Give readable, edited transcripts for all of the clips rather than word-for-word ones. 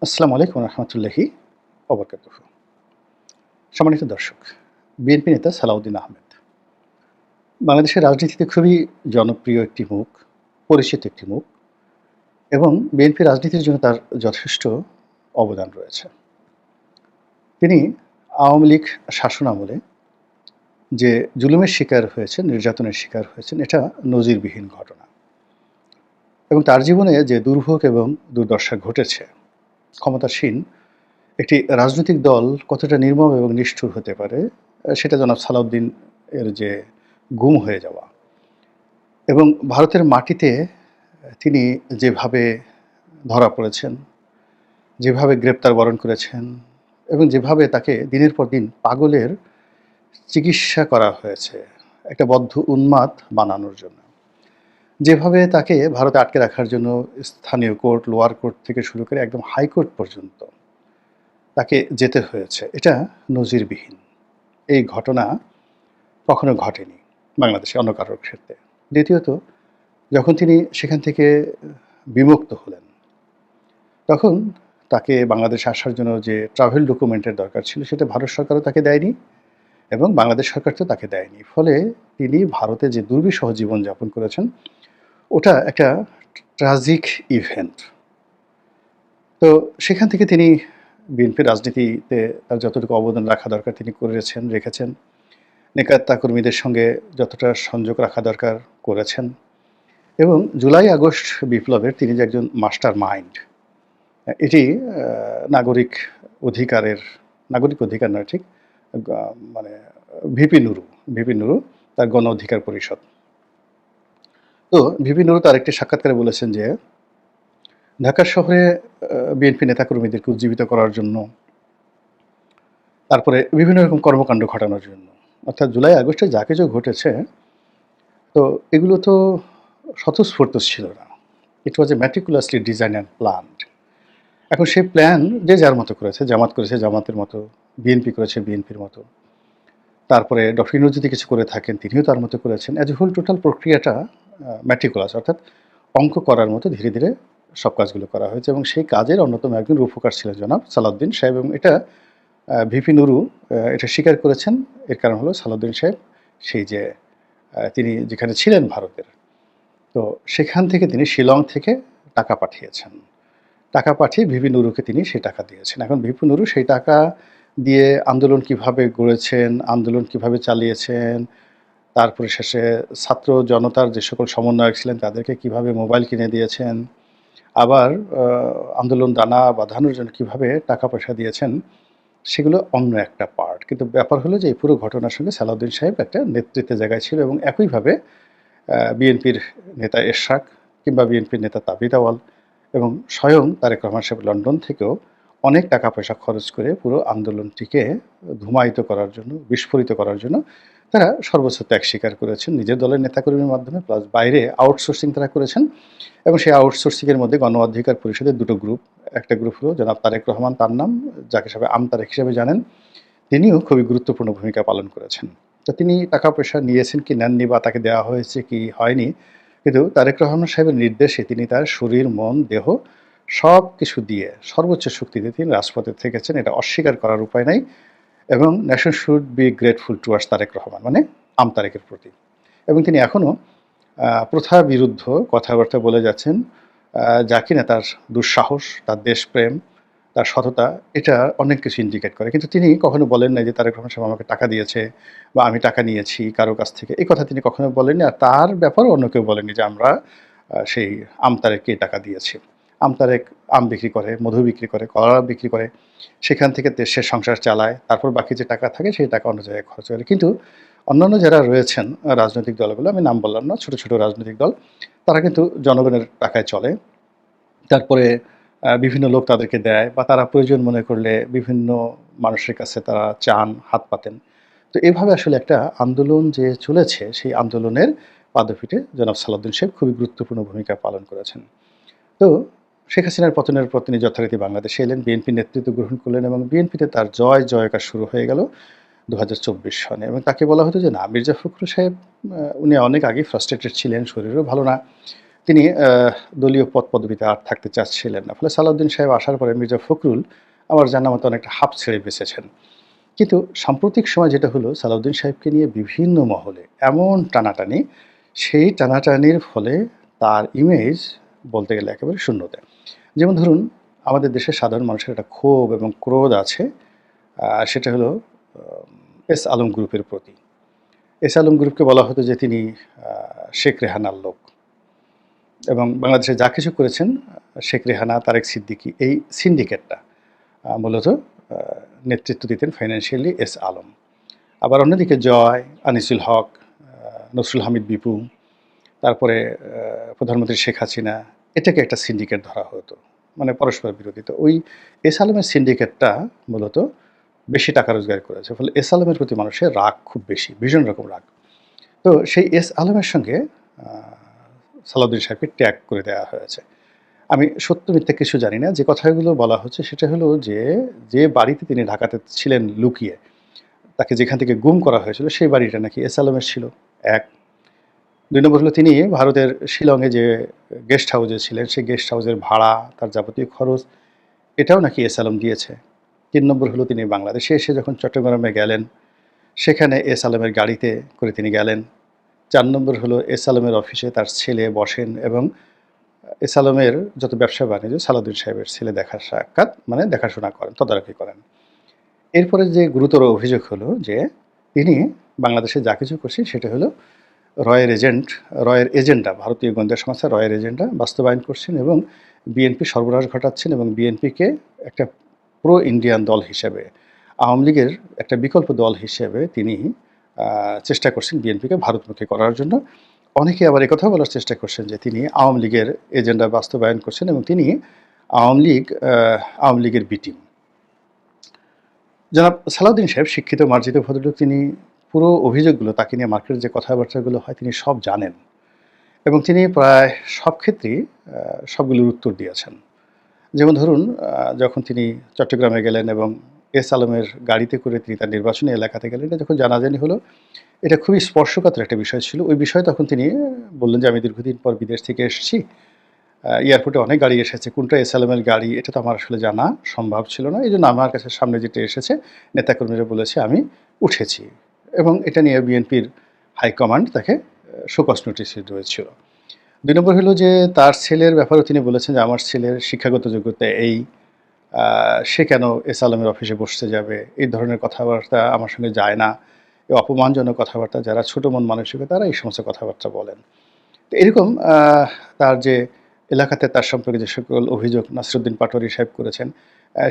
আসসালামু আলাইকুম রহমতুল্লাহি ওবরকাতুহ। সম্মানিত দর্শক, বিএনপি নেতা সালাউদ্দিন আহমেদ বাংলাদেশের রাজনীতিতে খুবই জনপ্রিয় একটি মুখ, পরিচিত একটি মুখ এবং বিএনপি রাজনীতির জন্য তার যথেষ্ট অবদান রয়েছে। তিনি আওয়ামী লীগ শাসনামলে যে জুলুমের শিকার হয়েছেন, নির্যাতনের শিকার হয়েছেন, এটা নজিরবিহীন ঘটনা এবং তার জীবনে যে দুর্ভোগ এবং দুর্দশা ঘটেছে, ক্ষমতাসীন একটি রাজনৈতিক দল কতটা নির্মম এবং নিষ্ঠুর হতে পারে, সেটা জনাব সালাউদ্দিন এর যে গুম হয়ে যাওয়া এবং ভারতের মাটিতে তিনি যেভাবে ধরা পড়েছেন, যেভাবে গ্রেপ্তার বরণ করেছেন এবং যেভাবে তাকে দিনের পর দিন পাগলের চিকিৎসা করা হয়েছে একটা বদ্ধ উন্মাদ বানানোর জন্য। যেভাবে তাকে ভারতে আটকে রাখার জন্য স্থানীয় কোর্ট, লোয়ার কোর্ট থেকে শুরু করে একদম হাইকোর্ট পর্যন্ত তাকে যেতে হয়েছে, এটা নজিরবিহীন। এই ঘটনা কখনো ঘটেনি বাংলাদেশে অন্য কারোর ক্ষেত্রে। দ্বিতীয়ত, যখন তিনি সেখান থেকে বিমুক্ত হলেন, তখন তাকে বাংলাদেশে আসার জন্য যে ট্রাভেল ডকুমেন্টের দরকার ছিল, সেটা ভারত সরকারও তাকে দেয়নি এবং বাংলাদেশ সরকার তো তাকে দেয়নি। ফলে তিনি ভারতে যে দুর্বিষহ জীবনযাপন করেছেন, ওটা একটা ট্রাজিক ইভেন্ট। তো সেখান থেকে তিনি বিএনপির রাজনীতিতে তার যতটুকু অবদান রাখা দরকার তিনি রেখেছেন। নেকাত্তা কর্মীদের সঙ্গে যতটা সংযোগ রাখা দরকার করেছেন এবং জুলাই আগস্ট বিপ্লবের তিনি যে একজন মাস্টার মাইন্ড, এটি নাগরিক নাগরিক অধিকার নয়, ঠিক মানে ভিপি নুরু তার গণ অধিকার পরিষদ। তো ভিপি নুরু তার একটি সাক্ষাৎকারে বলেছেন যে ঢাকা শহরে বিএনপি নেতাকর্মীদেরকে উজ্জীবিত করার জন্য, তারপরে বিভিন্ন রকম কর্মকাণ্ড ঘটানোর জন্য, অর্থাৎ জুলাই আগস্টে যা কিছু ঘটেছে, তো এগুলো তো স্বতঃস্ফূর্ত ছিল না। ইট ওয়াজ এ ম্যাটিকুলাসলি ডিজাইন অ্যান্ড প্ল্যান্ড। এখন সেই প্ল্যান যে যার মতো করেছে, জামাত করেছে জামাতের মতো, বিএনপি করেছে বিএনপির মতো, তারপরে ডক্টর ইউনূস যদি কিছু করে থাকেন তিনিও তার মতো করেছেন। অ্যাজ এ হোল টোটাল প্রক্রিয়াটা ম্যাটিকুলাস, অর্থাৎ অঙ্ক করার মতো ধীরে ধীরে সব কাজগুলো করা হয়েছে এবং সেই কাজের অন্যতম একজন রূপকার ছিলেন জনাব সালাউদ্দিন সাহেব এবং এটা ভিপি নুরু এটা স্বীকার করেছেন। এর কারণ হলো সালাউদ্দিন সাহেব সেই যে তিনি যেখানে ছিলেন ভারতের, তো সেখান থেকে তিনি শিলং থেকে টাকা পাঠিয়েছেন। টাকা পাঠিয়ে ভিপি নুরুকে তিনি সেই টাকা দিয়েছেন। এখন ভিপি নুরু সেই টাকা দিয়ে আন্দোলন কিভাবে গড়েছেন, আন্দোলন কিভাবে চালিয়েছেন, তারপরে শেষে ছাত্র জনতার যে সকল সমন্বয়ক ছিলেন তাদেরকে কিভাবে মোবাইল কিনে দিয়েছেন, আবার আন্দোলন দানা বাঁধানোর জন্য কিভাবে টাকা পয়সা দিয়েছেন, সেগুলো অন্য একটা পার্ট। কিন্তু ব্যাপার হলো যে এই পুরো ঘটনার সঙ্গে সালাউদ্দিন সাহেব একটা নেতৃত্বের জায়গায় ছিল এবং একইভাবে বিএনপির নেতা এরশাদ কিংবা বিএনপির নেতা তাবিথ আউয়াল এবং স্বয়ং তারেক রহমান সাহেব লন্ডন থেকেও অনেক টাকা পয়সা খরচ করে পুরো আন্দোলনটিকে ধূমায়িত করার জন্য, বিস্ফোরিত করার জন্য তারা সর্বোচ্চ ত্যাগ স্বীকার করেছেন নিজের দলের নেতাকর্মীর মাধ্যমে, প্লাস বাইরে আউটসোর্সিং তারা করেছেন এবং সেই আউটসোর্সিংয়ের মধ্যে গণ অধিকার পরিষদের দুটো গ্রুপ। একটা গ্রুপ হলো জনাব তারেক রহমান, তার নাম, যাকে সবাই তারেক হিসেবে জানেন, তিনিও খুবই গুরুত্বপূর্ণ ভূমিকা পালন করেছেন। তো তিনি টাকা পয়সা নিয়েছেন কি নেননি বা তাকে দেওয়া হয়েছে কি হয়নি, কিন্তু তারেক রহমান সাহেবের নির্দেশে তিনি তার শরীর, মন, দেহ সব কিছু দিয়ে সর্বোচ্চ শক্তি দিয়ে তিনি রাজপথে থেকেছেন। এটা অস্বীকার করার উপায় নাই এবং nation should be grateful towards Tarique Rahman, মানে তারেকের প্রতি। এবং তিনি এখনও প্রথা বিরুদ্ধ কথাবার্তা বলে যাচ্ছেন, যা কিনা তার দুঃসাহস, তার দেশপ্রেম, তার সততা, এটা অনেক কিছু ইন্ডিকেট করে। কিন্তু তিনি কখনো বলেন নাই যে তারেক রহমান সাহেব আমাকে টাকা দিয়েছে বা আমি টাকা নিয়েছি কারো কাছ থেকে। এই কথা তিনি কখনো বলেননি। আর তার ব্যাপারেও অন্য কেউ বলেনি যে আমরা সেই তারেককে টাকা দিয়েছি। তারেক আম বিক্রি করে, মধু বিক্রি করে, কলা বিক্রি করে, সেখান থেকে দেশের সংসার চালায়। তারপর বাকি যে টাকা থাকে সেই টাকা অন্য জায়গায় খরচ করে। কিন্তু অন্যান্য যারা রয়েছেন রাজনৈতিক দলগুলো, আমি নাম বললাম না, ছোট ছোট রাজনৈতিক দল, তারা কিন্তু জনগণের টাকায় চলে। তারপরে বিভিন্ন লোক তাদেরকে দেয় বা তারা প্রয়োজন মনে করলে বিভিন্ন মানুষের কাছে তারা চান, হাত পাতেন। তো এভাবে আসলে একটা আন্দোলন যে চলেছে, সেই আন্দোলনের পাদপীঠে জনাব সালাউদ্দিন সাহেব খুবই গুরুত্বপূর্ণ ভূমিকা পালন করেছেন। তো শেখ হাসিনার পতনের পর তিনি যথারীতি বাংলাদেশে এলেন, বিএনপির নেতৃত্ব গ্রহণ করলেন এবং বিএনপিতে তার জয়কার শুরু হয়ে গেল ২০২৪ সনে এবং তাকে বলা হতো যে না, মির্জা ফখরুল সাহেব উনি অনেক আগেই ফ্রাস্ট্রেটেড ছিলেন, শরীরও ভালো না। তিনি দলীয় পদপদবিতে আর থাকতে চাচ্ছিলেন না। ফলে সালাউদ্দিন সাহেব আসার পরে মির্জা ফখরুল আমার জানা মতো অনেকটা হাঁপ ছেড়ে বেঁচেছেন। কিন্তু সাম্প্রতিক সময় যেটা হলো সালাউদ্দিন সাহেবকে নিয়ে বিভিন্ন মহলে এমন টানাটানি, সেই টানাটানির ফলে তার ইমেজ বলতে গেলে একেবারে শূন্যতে। যেমন ধরুন আমাদের দেশের সাধারণ মানুষের একটা ক্ষোভ এবং ক্রোধ আছে, সেটা হলো এস আলম গ্রুপের প্রতি। এস আলম গ্রুপকে বলা হতো যে তিনি শেখ রেহানার লোক এবং বাংলাদেশে যা কিছু করেছেন শেখ রেহানা, তারেক সিদ্দিকী এই সিন্ডিকেটটা মূলত নেতৃত্ব দিতেন ফাইন্যান্সিয়ালি এস আলম। আবার অন্যদিকে জয়, আনিসুল হক, নসরুল হামিদ বিপু, তারপরে প্রধানমন্ত্রী শেখ হাসিনা, এটাকে একটা সিন্ডিকেট ধরা হতো, মানে পরস্পর বিরোধী। তো ওই এস আলমের সিন্ডিকেটটা মূলত বেশি টাকা রোজগার করেছে, ফলে এস আলমের প্রতি মানুষের রাগ খুব বেশি, ভীষণ রকম রাগ। তো সেই এস আলমের সঙ্গে সালাউদ্দিন সাহেবকে ট্যাগ করে দেওয়া হয়েছে। আমি সত্য মিথ্যা কিছু জানি না, যে কথাগুলো বলা হচ্ছে সেটা হলো যে, যে বাড়িতে তিনি ঢাকাতে ছিলেন লুকিয়ে, তাকে যেখান থেকে গুম করা হয়েছিল সেই বাড়িটা নাকি এস আলমের ছিল, এক। ২ নম্বর হলো তিনি ভারতের শিলংয়ে যে গেস্ট হাউসে ছিলেন, সেই গেস্ট হাউসের ভাড়া, তার যাবতীয় খরচ, এটাও নাকি এস আলম দিয়েছে। ৩ নম্বর হলো তিনি বাংলাদেশে এসে যখন চট্টগ্রামে গেলেন, সেখানে এস আলমের গাড়িতে করে তিনি গেলেন। ৪ নম্বর হলো এস আলমের অফিসে তার ছেলে বসেন এবং এস আলমের যত ব্যবসা বাণিজ্য সালাউদ্দিন সাহেবের ছেলে দেখা সাক্ষাৎ মানে দেখাশোনা করেন, তদারকি করেন। এরপরে যে গুরুতর অভিযোগ হলো যে তিনি বাংলাদেশে যা কিছু করছেন সেটা হলো রয়ের এজেন্ডা, ভারতীয় গোয়েন্দা সংস্থা রয়ের এজেন্ডা বাস্তবায়ন করছেন এবং বিএনপি সর্বনাশ ঘটাচ্ছেন এবং বিএনপিকে একটা প্রো ইন্ডিয়ান দল হিসেবে, আওয়ামী লীগের একটা বিকল্প দল হিসেবে তিনি চেষ্টা করছেন বিএনপিকে ভারতমুখী করার জন্য। অনেকে আবার একথাও বলার চেষ্টা করছেন যে তিনি আওয়ামী লীগের এজেন্ডা বাস্তবায়ন করছেন এবং তিনি আওয়ামী লীগের বি টিম। জনাব সালাউদ্দিন সাহেব শিক্ষিত মার্জিত ভদ্রলোক, তিনি পুরো অভিযোগগুলো তাকে নিয়ে মার্কেটের যে কথাবার্তাগুলো হয় তিনি সব জানেন এবং তিনি প্রায় সব ক্ষেত্রেই সবগুলোর উত্তর দিয়েছেন। যেমন ধরুন যখন তিনি চট্টগ্রামে গেলেন এবং এস আলমের গাড়িতে করে তিনি তার নির্বাচনী এলাকাতে গেলেন, এটা যখন জানাজানি হলো, এটা খুবই স্পর্শকাতর একটা বিষয় ছিল। ওই বিষয়ে তখন তিনি বললেন যে, "আমি দীর্ঘদিন পর বিদেশ থেকে এসেছি। এয়ারপোর্টে অনেক গাড়ি এসেছে। কোনটা এস আলমের গাড়ি এটা তো আমার আসলে জানা সম্ভব ছিল না। এইজন্য আমার কাছে সামনে যেটা এসেছে, নেতাকর্মীরা বলেছে আমি উঠেছি।" এবং এটা নিয়ে বিএনপির হাইকমান্ড তাকে শোকজ নোটিশ দিয়েছিল। ২ নম্বর হলো যে তার ছেলের ব্যাপারেও তিনি বলেছেন যে, "আমার ছেলের শিক্ষাগত যোগ্যতা এই, সে কেন এস আলমের অফিসে বসতে যাবে? এই ধরনের কথাবার্তা আমার সঙ্গে যায় না। এই অপমানজনক কথাবার্তা যারা ছোট মন মানসিকতা তারা এই সমস্ত কথাবার্তা বলেন।" তো এরকম তার যে এলাকাতে তার সম্পর্কে যে সকল অভিযোগ নাসিরুদ্দিন পাটোয়ারি সাহেব করেছেন,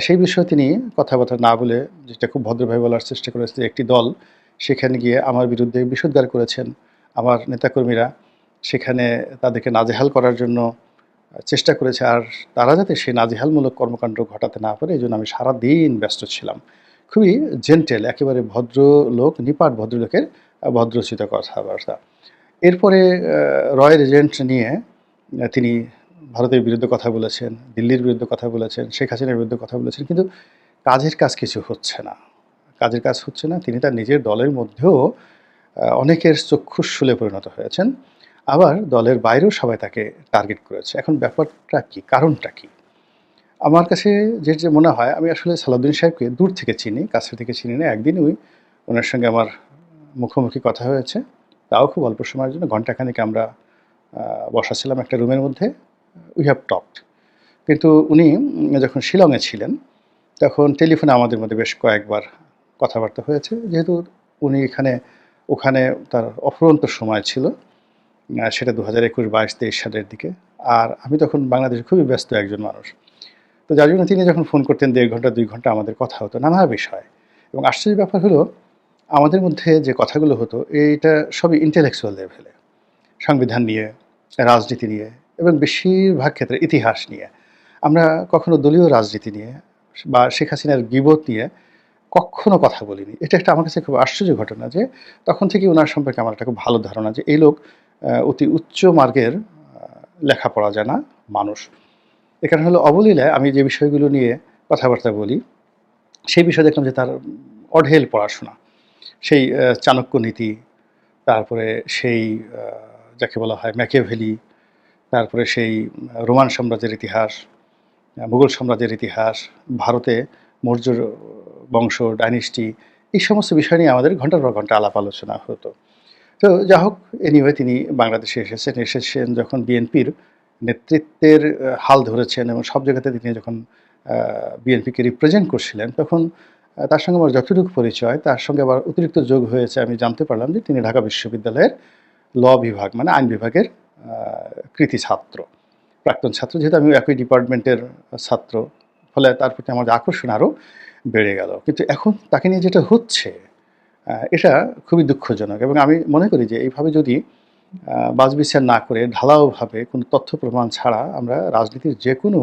সেই বিষয়ে তিনি কথাবার্তা না বলে যেটা খুব ভদ্রভাবে বলার চেষ্টা করেছে যে, একটি দল সেখানে গিয়ে আমার বিরুদ্ধে বিষোদ্গার করেছেন। আমার নেতাকর্মীরা সেখানে তাদেরকে নাজেহাল করার জন্য চেষ্টা করেছে। আর তারা যাতে সেই নাজেহালমূলক কর্মকাণ্ড ঘটাতে না পারে এজন্য আমি সারাদিন ব্যস্ত ছিলাম। খুবই জেন্টেল, একেবারে ভদ্রলোক, নিপাট ভদ্রলোকের ভদ্রোচিত কথাবার্তা। এরপরে রয়ের এজেন্ট নিয়ে তিনি ভারতের বিরুদ্ধে কথা বলেছেন, দিল্লির বিরুদ্ধে কথা বলেছেন, শেখ হাসিনার বিরুদ্ধে কথা বলেছেন। কিন্তু কাজের কাজ কিছু হচ্ছে না। কাজের কাজ হচ্ছে না। তিনি তার নিজের দলের মধ্যেও অনেকের চক্ষুশূলে পরিণত হয়েছেন। আবার দলের বাইরেও সবাই তাকে টার্গেট করেছে। এখন ব্যাপারটা কী? কারণটা কী? আমার কাছে যে মনে হয়, আমি আসলে সালাউদ্দিন সাহেবকে দূর থেকে চিনি, কাছে থেকে চিনি না। একদিন ওনার সঙ্গে আমার মুখোমুখি কথা হয়েছে। তাও খুব অল্প সময়ের জন্য, ঘণ্টাখানেক আমরা বসা ছিলাম একটা রুমের মধ্যে। We have talked. কিন্তু উনি যখন শিলংয়ে ছিলেন, তখন টেলিফোনে আমাদের মধ্যে বেশ কয়েকবার কথাবার্তা হয়েছে। যেহেতু উনি ওখানে তার অফুরন্ত সময় ছিল, সেটা ২০২১, ২২, ২৩ সালের দিকে। আর আমি তখন বাংলাদেশে খুবই ব্যস্ত একজন মানুষ। তো যার জন্য তিনি যখন ফোন করতেন ১.৫ ঘন্টা ২ ঘন্টা আমাদের কথা হতো নানা বিষয়। এবং আশ্চর্যের ব্যাপার হলো আমাদের মধ্যে যে কথাগুলো হতো এইটা সবই ইন্টেলেকচুয়াল লেভেলে। সংবিধান নিয়ে, রাজনীতি নিয়ে এবং বেশিরভাগ ক্ষেত্রে ইতিহাস নিয়ে। আমরা কখনো দলীয় রাজনীতি নিয়ে বা শেখ হাসিনার গীবত নিয়ে কক্ষনো কথা বলিনি। এটা একটা আমার কাছে খুব আশ্চর্য ঘটনা যে তখন থেকেই উনার সম্পর্কে আমার একটা খুব ভালো ধারণা যে এই লোক অতি উচ্চ মার্গের লেখাপড়া জানা মানুষ। এখানে হলো অবলীলায় আমি যে বিষয়গুলো নিয়ে কথাবার্তা বলি, সেই বিষয়ে দেখলাম যে তার অঢেল পড়াশোনা। সেই চাণক্য নীতি, তারপরে সেই যাকে বলা হয় ম্যাকিয়াভেলি, তারপরে সেই রোমান সাম্রাজ্যের ইতিহাস, মুঘল সাম্রাজ্যের ইতিহাস, ভারতে মৌর্য বংশ, ডাইনেস্টি, এই সমস্ত বিষয় নিয়ে আমাদের ঘন্টার পর ঘন্টা আলাপ আলোচনা হতো। তো যা হোক, এনিওয়ে তিনি বাংলাদেশে এসেছেন যখন বিএনপির নেতৃত্বের হাল ধরেছেন এবং সব জায়গাতে তিনি যখন বিএনপিকে রিপ্রেজেন্ট করছিলেন, তখন তার সঙ্গে আমার যতটুকু পরিচয়, তার সঙ্গে আবার অতিরিক্ত যোগ হয়েছে, আমি জানতে পারলাম যে তিনি ঢাকা বিশ্ববিদ্যালয়ের ল বিভাগ মানে আইন বিভাগের কৃতী ছাত্র, প্রাক্তন ছাত্র। যেহেতু আমি একই ডিপার্টমেন্টের ছাত্র, ফলে তার প্রতি আমার আকর্ষণ আরও বেড়ে গেল। কিন্তু এখন তাকে নিয়ে যেটা হচ্ছে, এটা খুবই দুঃখজনক এবং আমি মনে করি যে এইভাবে যদি বাছবিচার না করে ঢালাওভাবে কোনো তথ্য প্রমাণ ছাড়া আমরা রাজনীতির যে কোনো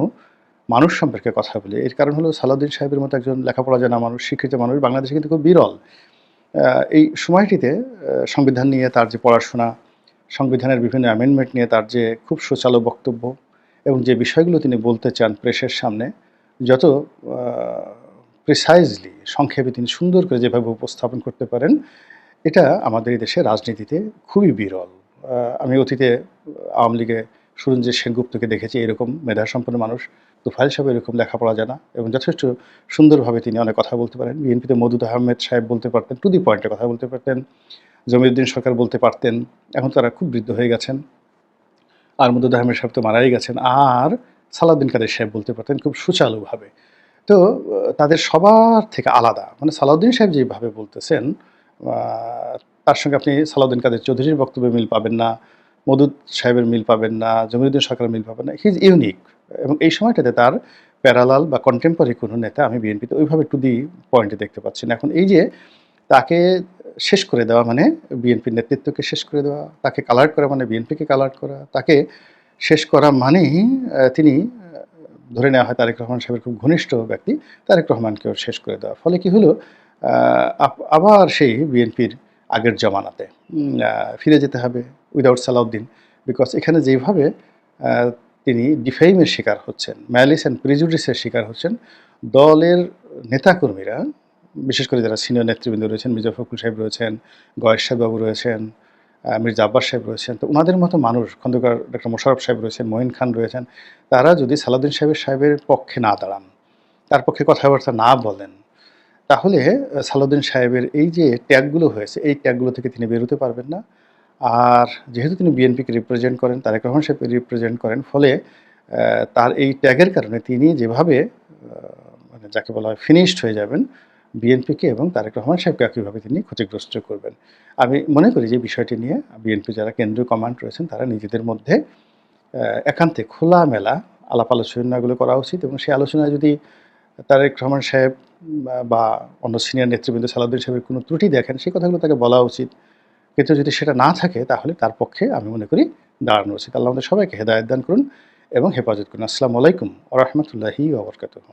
মানুষ সম্পর্কে কথা বলি, এর কারণ হলো সালাউদ্দিন সাহেবের মতো একজন লেখাপড়া জানা মানুষ, শিক্ষিত মানুষ বাংলাদেশে কিন্তু খুব বিরল। এই সময়টিতে সংবিধান নিয়ে তার যে পড়াশোনা, সংবিধানের বিভিন্ন অ্যামেন্ডমেন্ট নিয়ে তার যে খুব সুচালো বক্তব্য এবং যে বিষয়গুলো তিনি বলতে চান প্রেসের সামনে, যত প্রিসাইজলি সংক্ষেপে তিনি সুন্দর করে যেভাবে উপস্থাপন করতে পারেন, এটা আমাদের এই দেশের রাজনীতিতে খুবই বিরল। আমি অতীতে আওয়ামী লীগে সুরঞ্জিত সেনগুপ্তকে দেখেছি এরকম মেধাসম্পন্ন মানুষ, তোফায়েল সাহেব এরকম লেখাপড়া জানা এবং যথেষ্ট সুন্দরভাবে তিনি অনেক কথা বলতে পারেন। বিএনপিতে মওদুদ আহমেদ সাহেব বলতে পারতেন, টু দি পয়েন্টে কথা বলতে পারতেন। জমিরুদ্দিন সরকার বলতে পারতেন, এখন তারা খুব বৃদ্ধ হয়ে গেছেন। আর মওদুদ আহমেদ সাহেব তো মারাই গেছেন। আর সালাউদ্দিন কাদের সাহেব বলতে পারতেন খুব সুচারুভাবে। তো তাদের সবার থেকে আলাদা, মানে সালাউদ্দিন সাহেব যেভাবে বলতেছেন, তার সঙ্গে আপনি সালাউদ্দিন কাদের চৌধুরীর বক্তব্যে মিল পাবেন না, মওদুদ সাহেবের মিল পাবেন না, জমিরুদ্দিন সরকারের মিল পাবেন না। হি ইজ ইউনিক এবং এই সময়টাতে তার প্যারালাল বা কন্টেম্পোরারি কোনো নেতা আমি বিএনপিতে ওইভাবে টু দি পয়েন্টে দেখতে পাচ্ছি না। এখন এই যে তাকে শেষ করে দেওয়া মানে বিএনপির নেতৃত্বকে শেষ করে দেওয়া, তাকে কালার করা মানে বিএনপিকে কালার করা, তাকে শেষ করা মানেই তিনি ধরে নেওয়া হয় তারেক রহমান সাহেবের খুব ঘনিষ্ঠ ব্যক্তি, তারেক রহমানকেও শেষ করে দেওয়া। ফলে কি হলো, আবার সেই বিএনপির আগের জমানাতে ফিরে যেতে হবে উইদাউট সালাউদ্দিন। বিকজ এখানে যেভাবে তিনি ডিফেইমের শিকার হচ্ছেন, ম্যালিস অ্যান্ড প্রিজুডিসের শিকার হচ্ছেন, দলের নেতাকর্মীরা, বিশেষ করে যারা সিনিয়র নেতৃবৃন্দ রয়েছেন, মির্জা ফখরুল সাহেব রয়েছেন, গয়েস সাহেববাবু রয়েছেন, মির্জা আব্বাস সাহেব রয়েছেন, তো ওনাদের মতো মানুষ, খন্দকার ডক্টর মোশাররফ সাহেব রয়েছেন, মঈন খান রয়েছেন, তারা যদি সালাউদ্দিন সাহেবের পক্ষে না দাঁড়ান, তার পক্ষে কথাবার্তা না বলেন, তাহলে সালাউদ্দিন সাহেবের এই যে ট্যাগগুলো হয়েছে, এই ট্যাগগুলো থেকে তিনি বেরোতে পারবেন না। আর যেহেতু তিনি বিএনপিকে রিপ্রেজেন্ট করেন, তারেক রহমান সাহেবকে রিপ্রেজেন্ট করেন, ফলে তার এই ট্যাগের কারণে তিনি যেভাবে মানে যাকে বলা হয় ফিনিশড হয়ে যাবেন, বিএনপিকে এবং তারেক রহমান সাহেবকে একইভাবে তিনি ক্ষতিগ্রস্ত করবেন। আমি মনে করি যে বিষয়টি নিয়ে বিএনপি যারা কেন্দ্রীয় কমান্ড রয়েছেন, তারা নিজেদের মধ্যে একান্তে খোলামেলা আলাপ আলোচনাগুলো করা উচিত এবং সেই আলোচনায় যদি তারেক রহমান সাহেব বা অন্য সিনিয়র নেতৃবৃন্দ সালাউদ্দিন সাহেবের কোনো ত্রুটি দেখেন, সেই কথাগুলো তাকে বলা উচিত। কিন্তু যদি সেটা না থাকে, তাহলে তার পক্ষে আমি মনে করি দাঁড়ানো উচিত। আল্লাহ আমাদের সবাইকে হেদায়েত দান করুন এবং হেফাজত করুন। আসসালামু আলাইকুম ওয়া রাহমাতুল্লাহি ওয়া বারাকাতুহু।